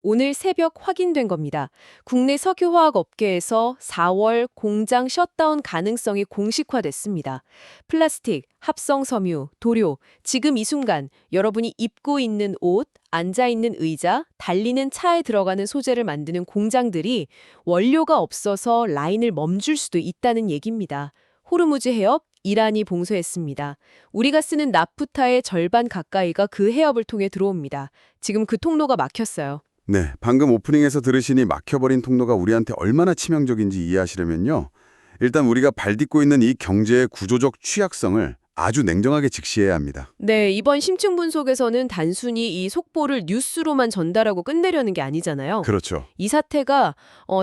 오늘 새벽 확인된 겁니다. 국내 석유화학 업계에서 4월 공장 셧다운 가능성이 공식화됐습니다. 플라스틱, 합성 섬유, 도료, 지금 이 순간 여러분이 입고 있는 옷, 앉아 있는 의자, 달리는 차에 들어가는 소재를 만드는 공장들이 원료가 없어서 라인을 멈출 수도 있다는 얘기입니다. 호르무즈 해협, 이란이 봉쇄했습니다. 우리가 쓰는 나프타의 절반 가까이가 그 해협을 통해 들어옵니다. 지금 그 통로가 막혔어요. 네, 방금 오프닝에서 들으시니 막혀버린 통로가 우리한테 얼마나 치명적인지 이해하시려면요. 일단 우리가 발딛고 있는 이 경제의 구조적 취약성을 아주 냉정하게 직시해야 합니다. 네, 이번 심층 분석에서는 단순히 이 속보를 뉴스로만 전달하고 끝내려는 게 아니잖아요. 그렇죠. 이 사태가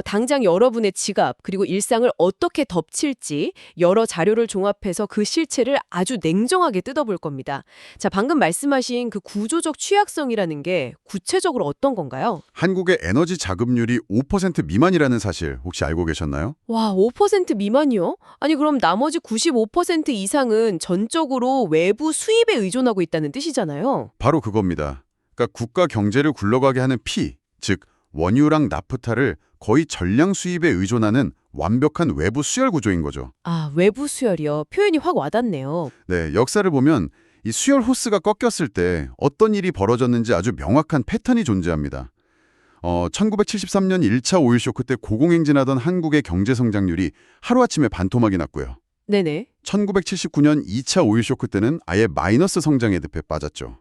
당장 여러분의 지갑 그리고 일상을 어떻게 덮칠지 여러 자료를 종합해서 그 실체를 아주 냉정하게 뜯어볼 겁니다. 자, 방금 말씀하신 그 구조적 취약성이라는 게 구체적으로 어떤 건가요? 한국의 에너지 자급률이 5% 미만이라는 사실 혹시 알고 계셨나요? 와, 5% 미만이요? 아니 그럼 나머지 95% 이상은 전적으로 외부 수입에 의존하고 있다는 뜻이잖아요. 바로 그겁니다. 그러니까 국가 경제를 굴러가게 하는 피, 즉 원유랑 나프타를 거의 전량 수입에 의존하는 완벽한 외부 수열 구조인 거죠. 아, 외부 수혈이요. 표현이 확 와닿네요. 네, 역사를 보면 이 수열 호스가 꺾였을 때 어떤 일이 벌어졌는지 아주 명확한 패턴이 존재합니다. 1973년 1차 오일 쇼크 때 고공행진하던 한국의 경제 성장률이 하루아침에 반토막이 났고요. 네네. 1979년 2차 오일 쇼크 때는 아예 마이너스 성장의 늪에 빠졌죠.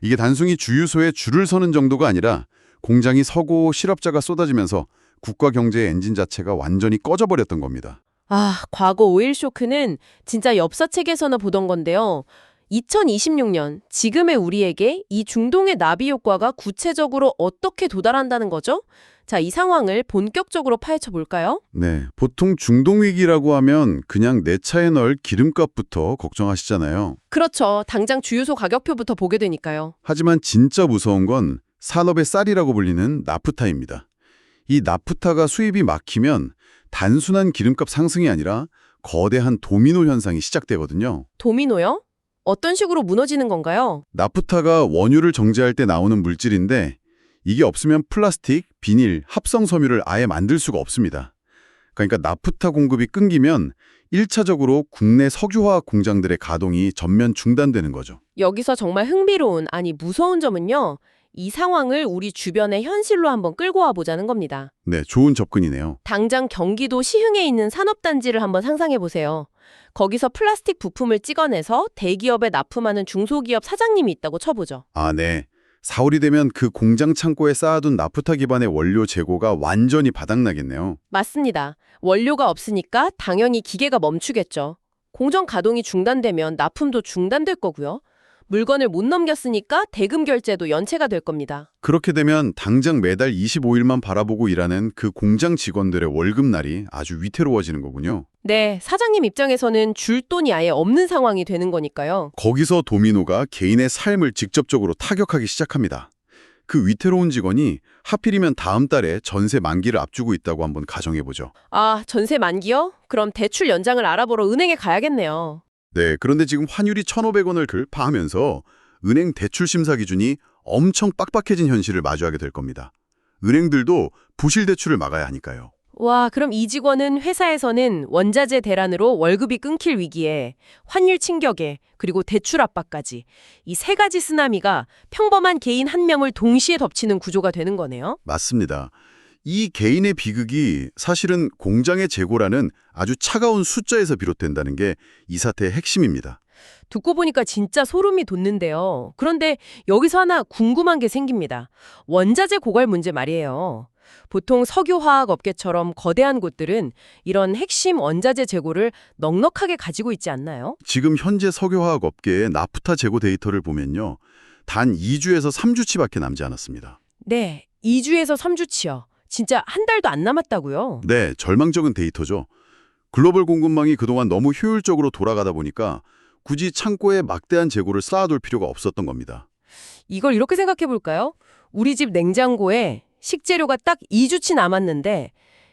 이게 단순히 주유소에 줄을 서는 정도가 아니라 공장이 서고 실업자가 쏟아지면서 국가 경제의 엔진 자체가 완전히 꺼져버렸던 겁니다. 아, 과거 오일 쇼크는 진짜 엽사책에서나 보던 건데요. 2026년 지금의 우리에게 이 중동의 나비 효과가 구체적으로 어떻게 도달한다는 거죠? 자, 이 상황을 본격적으로 파헤쳐 볼까요? 네, 보통 중동 위기라고 하면 그냥 내 차에 넣을 기름값부터 걱정하시잖아요. 그렇죠. 당장 주유소 가격표부터 보게 되니까요. 하지만 진짜 무서운 건 산업의 쌀이라고 불리는 나프타입니다. 이 나프타가 수입이 막히면 단순한 기름값 상승이 아니라 거대한 도미노 현상이 시작되거든요. 도미노요? 어떤 식으로 무너지는 건가요? 나프타가 원유를 정제할 때 나오는 물질인데 이게 없으면 플라스틱, 비닐, 합성 섬유를 아예 만들 수가 없습니다. 그러니까 나프타 공급이 끊기면 1차적으로 국내 석유화학 공장들의 가동이 전면 중단되는 거죠. 여기서 정말 흥미로운, 아니 무서운 점은요. 이 상황을 우리 주변의 현실로 한번 끌고 와 보자는 겁니다. 네, 좋은 접근이네요. 당장 경기도 시흥에 있는 산업단지를 한번 상상해 보세요. 거기서 플라스틱 부품을 찍어내서 대기업에 납품하는 중소기업 사장님이 있다고 쳐보죠. 아, 네. 4월이 되면 그 공장 창고에 쌓아둔 나프타 기반의 원료 재고가 완전히 바닥나겠네요. 맞습니다. 원료가 없으니까 당연히 기계가 멈추겠죠. 공정 가동이 중단되면 납품도 중단될 거고요. 물건을 못 넘겼으니까 대금 결제도 연체가 될 겁니다. 그렇게 되면 당장 매달 25일만 바라보고 일하는 그 공장 직원들의 월급날이 아주 위태로워지는 거군요. 네, 사장님 입장에서는 줄 돈이 아예 없는 상황이 되는 거니까요. 거기서 도미노가 개인의 삶을 직접적으로 타격하기 시작합니다. 그 위태로운 직원이 하필이면 다음 달에 전세 만기를 앞두고 있다고 한번 가정해보죠. 아, 전세 만기요? 그럼 대출 연장을 알아보러 은행에 가야겠네요. 네, 그런데 지금 환율이 1,500원을 돌파하면서 은행 대출 심사 기준이 엄청 빡빡해진 현실을 마주하게 될 겁니다. 은행들도 부실 대출을 막아야 하니까요. 와, 그럼 이 직원은 회사에서는 원자재 대란으로 월급이 끊길 위기에 환율 침격에 그리고 대출 압박까지 이 세 가지 쓰나미가 평범한 개인 한 명을 동시에 덮치는 구조가 되는 거네요. 맞습니다. 이 개인의 비극이 사실은 공장의 재고라는 아주 차가운 숫자에서 비롯된다는 게 이 사태의 핵심입니다. 듣고 보니까 진짜 소름이 돋는데요. 그런데 여기서 하나 궁금한 게 생깁니다. 원자재 고갈 문제 말이에요. 보통 석유화학 업계처럼 거대한 곳들은 이런 핵심 원자재 재고를 넉넉하게 가지고 있지 않나요? 지금 현재 석유화학 업계의 나프타 재고 데이터를 보면요. 단 2주에서 3주치밖에 남지 않았습니다. 네, 2주에서 3주치요. 진짜 한 달도 안 남았다고요? 네, 절망적인 데이터죠. 글로벌 공급망이 그동안 너무 효율적으로 돌아가다 보니까 굳이 창고에 막대한 재고를 쌓아둘 필요가 없었던 겁니다. 이걸 이렇게 생각해 볼까요? 우리 집 냉장고에 식재료가 딱 2주치 남았는데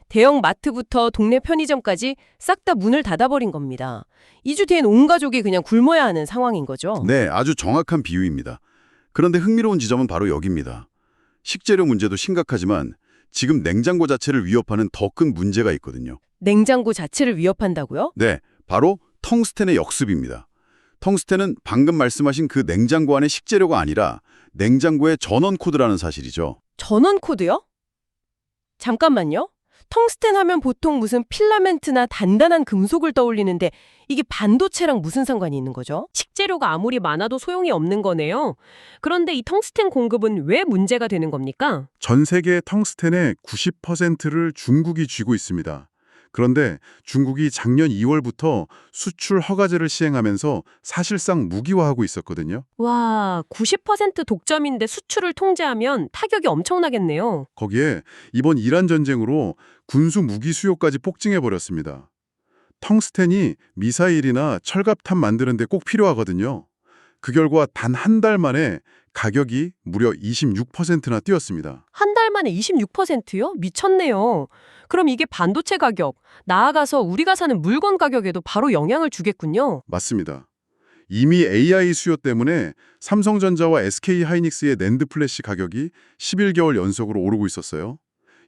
대형 마트부터 동네 편의점까지 싹 다 문을 닫아버린 겁니다. 2주 뒤엔 온 가족이 그냥 굶어야 하는 상황인 거죠. 네, 아주 정확한 비유입니다. 그런데 흥미로운 지점은 바로 여기입니다. 식재료 문제도 심각하지만 지금 냉장고 자체를 위협하는 더 큰 문제가 있거든요. 냉장고 자체를 위협한다고요? 네, 바로 텅스텐의 역습입니다. 텅스텐은 방금 말씀하신 그 냉장고 안의 식재료가 아니라 냉장고의 전원 코드라는 사실이죠. 전원 코드요? 잠깐만요. 텅스텐 하면 보통 무슨 필라멘트나 단단한 금속을 떠올리는데 이게 반도체랑 무슨 상관이 있는 거죠? 식재료가 아무리 많아도 소용이 없는 거네요. 그런데 이 텅스텐 공급은 왜 문제가 되는 겁니까? 전 세계 텅스텐의 90%를 중국이 쥐고 있습니다. 그런데 중국이 작년 2월부터 수출 허가제를 시행하면서 사실상 무기화하고 있었거든요. 와, 90% 독점인데 수출을 통제하면 타격이 엄청나겠네요. 거기에 이번 이란 전쟁으로 군수 무기 수요까지 폭증해버렸습니다. 텅스텐이 미사일이나 철갑탄 만드는 데 꼭 필요하거든요. 그 결과 단 한 달 만에 가격이 무려 26%나 뛰었습니다. 한 달 만에 26%요? 미쳤네요. 그럼 이게 반도체 가격, 나아가서 우리가 사는 물건 가격에도 바로 영향을 주겠군요. 맞습니다. 이미 AI 수요 때문에 삼성전자와 SK하이닉스의 낸드 플래시 가격이 11개월 연속으로 오르고 있었어요.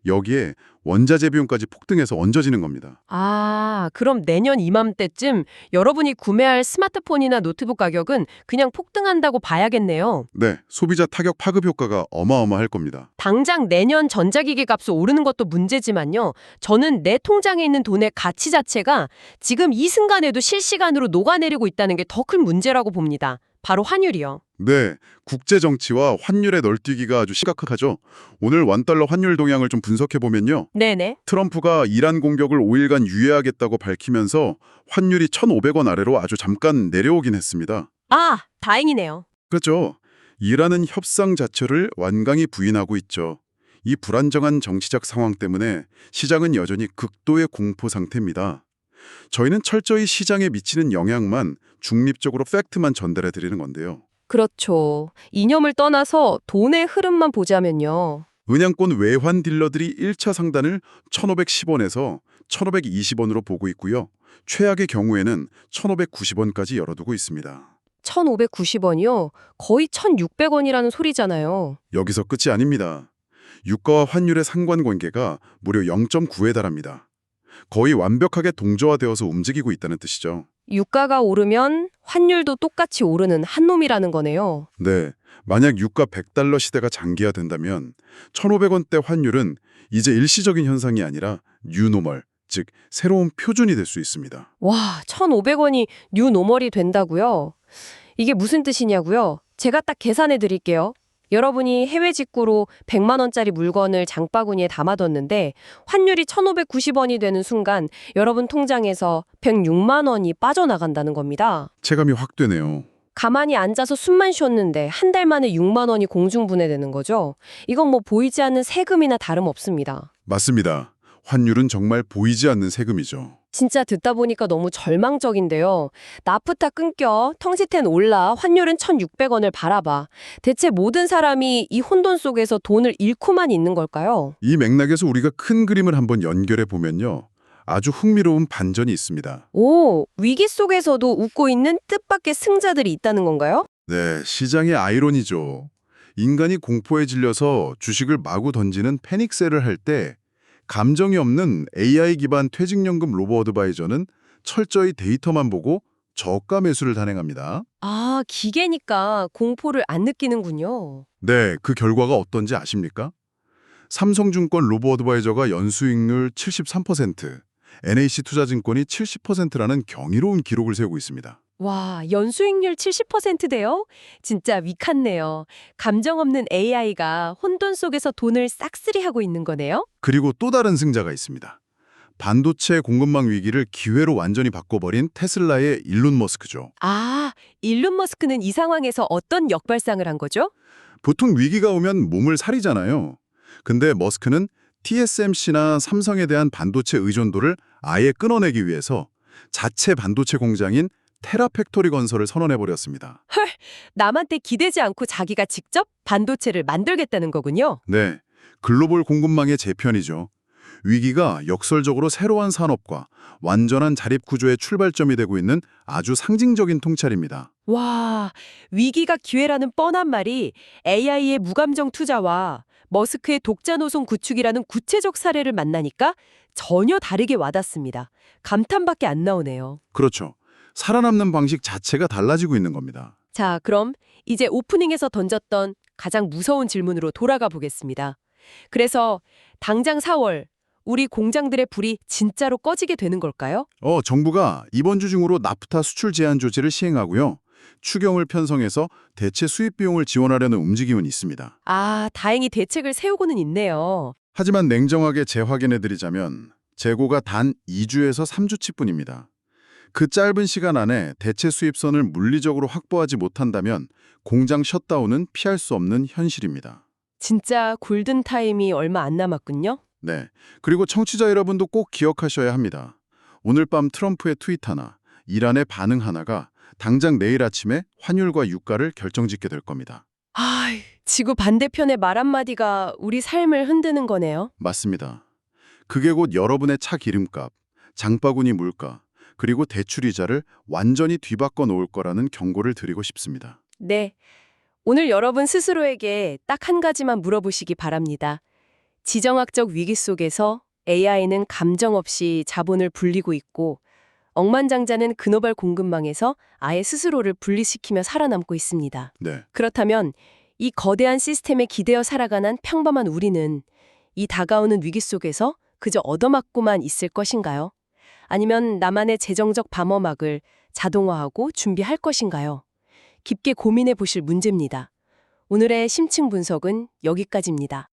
여기에 원자재 비용까지 폭등해서 얹어지는 겁니다. 아, 그럼 내년 이맘때쯤 여러분이 구매할 스마트폰이나 노트북 가격은 그냥 폭등한다고 봐야겠네요. 네, 소비자 타격 파급 효과가 어마어마할 겁니다. 당장 내년 전자기기 값이 오르는 것도 문제지만요. 저는 내 통장에 있는 돈의 가치 자체가 지금 이 순간에도 실시간으로 녹아내리고 있다는 게 더 큰 문제라고 봅니다. 바로 환율이요. 네, 국제 정치와 환율의 널뛰기가 아주 심각하죠. 오늘 원달러 환율 동향을 좀 분석해 보면요. 네네. 트럼프가 이란 공격을 5일간 유예하겠다고 밝히면서 환율이 1,500원 아래로 아주 잠깐 내려오긴 했습니다. 아, 다행이네요. 그렇죠. 이란은 협상 자체를 완강히 부인하고 있죠. 이 불안정한 정치적 상황 때문에 시장은 여전히 극도의 공포 상태입니다. 저희는 철저히 시장에 미치는 영향만 중립적으로 팩트만 전달해 드리는 건데요. 그렇죠. 이념을 떠나서 돈의 흐름만 보자면요. 은양권 외환 딜러들이 1차 상단을 1,510원에서 1,520원으로 보고 있고요. 최악의 경우에는 1,590원까지 열어두고 있습니다. 1,590원이요? 거의 1,600원이라는 소리잖아요. 여기서 끝이 아닙니다. 유가와 환율의 상관관계가 무려 0.9에 달합니다. 거의 완벽하게 동조화되어서 움직이고 있다는 뜻이죠. 유가가 오르면 환율도 똑같이 오르는 한 놈이라는 거네요. 네, 만약 유가 100달러 시대가 장기화된다면 1,500원대 환율은 이제 일시적인 현상이 아니라 뉴노멀, 즉 새로운 표준이 될 수 있습니다. 와, 1,500원이 뉴 노멀이 된다고요? 이게 무슨 뜻이냐고요? 제가 딱 계산해 드릴게요. 여러분이 해외 직구로 100만 원짜리 물건을 장바구니에 담아뒀는데 환율이 1,590원이 되는 순간 여러분 통장에서 106만 원이 빠져나간다는 겁니다. 체감이 확 되네요. 가만히 앉아서 숨만 쉬었는데 한 달 만에 6만 원이 공중분해되는 거죠. 이건 뭐 보이지 않는 세금이나 다름없습니다. 맞습니다. 환율은 정말 보이지 않는 세금이죠. 진짜 듣다 보니까 너무 절망적인데요. 나프타 끊겨, 텅스텐 올라, 환율은 1,600원을 바라봐. 대체 모든 사람이 이 혼돈 속에서 돈을 잃고만 있는 걸까요? 이 맥락에서 우리가 큰 그림을 한번 연결해 보면요. 아주 흥미로운 반전이 있습니다. 오, 위기 속에서도 웃고 있는 뜻밖의 승자들이 있다는 건가요? 네, 시장의 아이러니죠. 인간이 공포에 질려서 주식을 마구 던지는 패닉셀을 할 때 감정이 없는 AI 기반 퇴직연금 로보어드바이저는 철저히 데이터만 보고 저가 매수를 단행합니다. 아, 기계니까 공포를 안 느끼는군요. 네, 그 결과가 어떤지 아십니까? 삼성증권 로보어드바이저가 연수익률 73%, NH투자증권이 70%라는 경이로운 기록을 세우고 있습니다. 와, 연수익률 70%대요? 진짜 위칸네요. 감정 없는 AI가 혼돈 속에서 돈을 싹쓸이하고 있는 거네요? 그리고 또 다른 승자가 있습니다. 반도체 공급망 위기를 기회로 완전히 바꿔버린 테슬라의 일론 머스크죠. 아, 일론 머스크는 이 상황에서 어떤 역발상을 한 거죠? 보통 위기가 오면 몸을 사리잖아요. 근데 머스크는 TSMC나 삼성에 대한 반도체 의존도를 아예 끊어내기 위해서 자체 반도체 공장인 테라팩토리 건설을 선언해버렸습니다. 남한테 기대지 않고 자기가 직접 반도체를 만들겠다는 거군요. 네, 글로벌 공급망의 재편이죠. 위기가 역설적으로 새로운 산업과 완전한 자립구조의 출발점이 되고 있는 아주 상징적인 통찰입니다. 와, 위기가 기회라는 뻔한 말이 AI의 무감정 투자와 머스크의 독자 노송 구축이라는 구체적 사례를 만나니까 전혀 다르게 와닿습니다. 감탄밖에 안 나오네요. 그렇죠. 살아남는 방식 자체가 달라지고 있는 겁니다. 자, 그럼 이제 오프닝에서 던졌던 가장 무서운 질문으로 돌아가 보겠습니다. 그래서 당장 4월 우리 공장들의 불이 진짜로 꺼지게 되는 걸까요? 정부가 이번 주 중으로 나프타 수출 제한 조치를 시행하고요. 추경을 편성해서 대체 수입 비용을 지원하려는 움직임은 있습니다. 아, 다행히 대책을 세우고는 있네요. 하지만 냉정하게 재확인해드리자면 재고가 단 2주에서 3주치뿐입니다. 그 짧은 시간 안에 대체 수입선을 물리적으로 확보하지 못한다면 공장 셧다운은 피할 수 없는 현실입니다. 진짜 골든타임이 얼마 안 남았군요. 네. 그리고 청취자 여러분도 꼭 기억하셔야 합니다. 오늘 밤 트럼프의 트윗 하나, 이란의 반응 하나가 당장 내일 아침에 환율과 유가를 결정짓게 될 겁니다. 아, 지구 반대편의 말 한마디가 우리 삶을 흔드는 거네요. 맞습니다. 그게 곧 여러분의 차 기름값, 장바구니 물가, 그리고 대출이자를 완전히 뒤바꿔 놓을 거라는 경고를 드리고 싶습니다. 네. 오늘 여러분 스스로에게 딱 한 가지만 물어보시기 바랍니다. 지정학적 위기 속에서 AI는 감정 없이 자본을 불리고 있고 억만장자는 글로벌 공급망에서 아예 스스로를 분리시키며 살아남고 있습니다. 네. 그렇다면 이 거대한 시스템에 기대어 살아가는 평범한 우리는 이 다가오는 위기 속에서 그저 얻어맞고만 있을 것인가요? 아니면 나만의 재정적 방어막을 자동화하고 준비할 것인가요? 깊게 고민해 보실 문제입니다. 오늘의 심층 분석은 여기까지입니다.